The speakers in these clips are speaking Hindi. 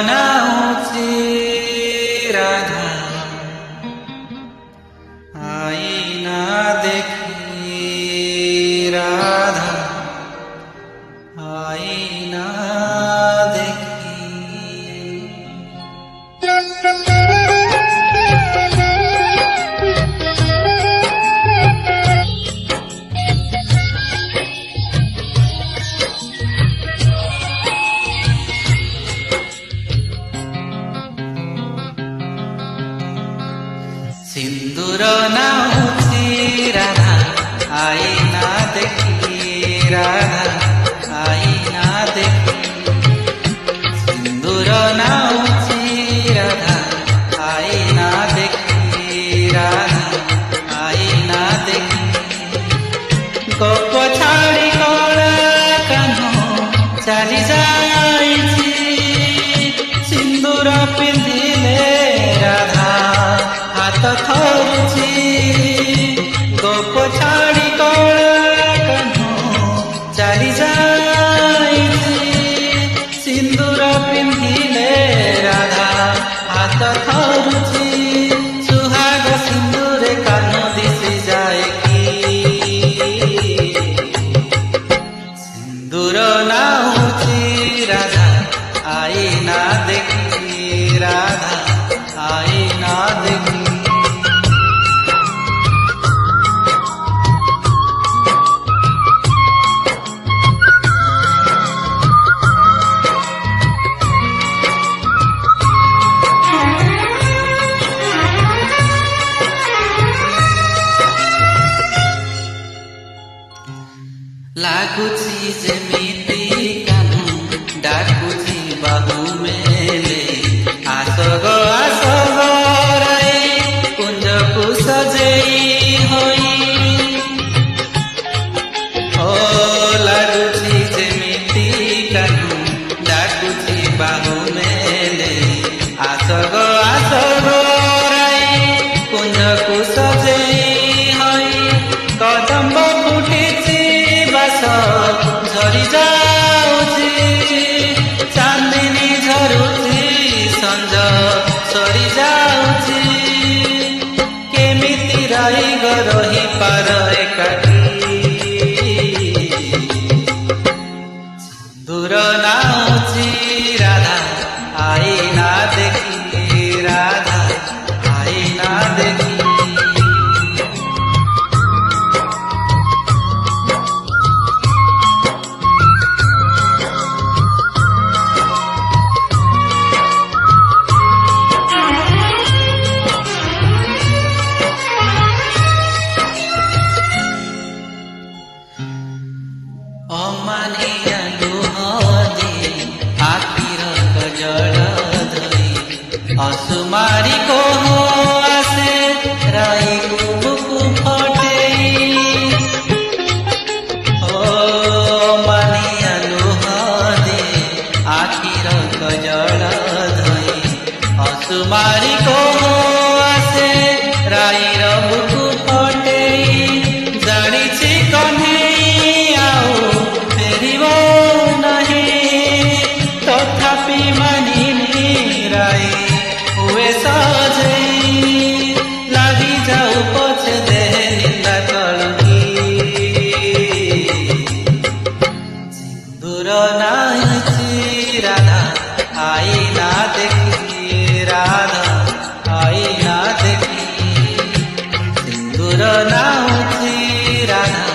नाउची राधा आईना देखी राधा आईना देखी। सिंदूर नाउची राधा आईना देखी राधा आईना देखी। सिंदूर नाउची राधा आईना देखी राधा आईना देखी। गोप छाड़ी कला कान्ह चली जाइछि सिंदूर पिंधिले राधा हाथ थरुछि। गोप छाड़ी कला कान्ह चली जाइछि सिंदूर पिंधिले राधा हाथ थरुछि। सुहाग सिंदूर कान्ह दिशि जाए कि सिंदूर नाउची राधा आईना देखी राधा आईना देखी। लागुछि जेमिति कान्ह डाकुछि बाहु मेले आस गो राई कुंजकु सजेई होई। ओ लागुछि जेमिति कान्ह डाकुछि बाहु मेले आस गो राई कुंजकु सजेई होई। कदम्ब फुटिछि झरी जाउछि चांदिनी झरुछि संज सरी जाउछि। केमिति रही रही पार एकाकी दूर नाउची राधा आईना देखी राधा आईना देखी। अमानिया लुहदी आखिर कजल धरी असुमारी को आसे राई कुबुकु फटे। ओ अमानिया लुहदी आखिर कजल धरी असुमारी को आसे राई रबुकु फटे। जानिछि कन्हैया तथापि मानिनी राई हुए सजई लगी जाऊ पछे देह निंदा कलंकी। सिंदूर नाउची राधा आईना देखी राधा आईना देखी। सिंदूर नाउची राधा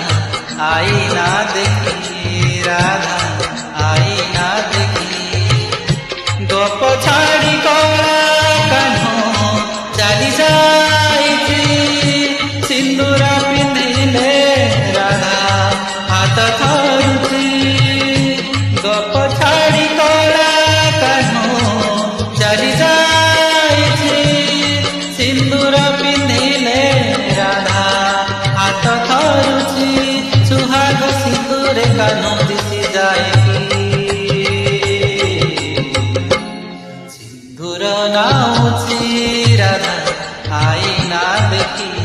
आईना देखी राधा आईना देखी। गोप छाड़ी कला कान्ह चली जाइछि सिंदूर पिंधिले राधा हाथ थरुछि। गोप छाड़ी कला कान्ह चली जाइछि सिंदूर पिंधिले राधा हाथ थरुछि। सुहाग सिंदूर कान्ह दिशि जाए सिंदूर नाउची राधा आईना देखी।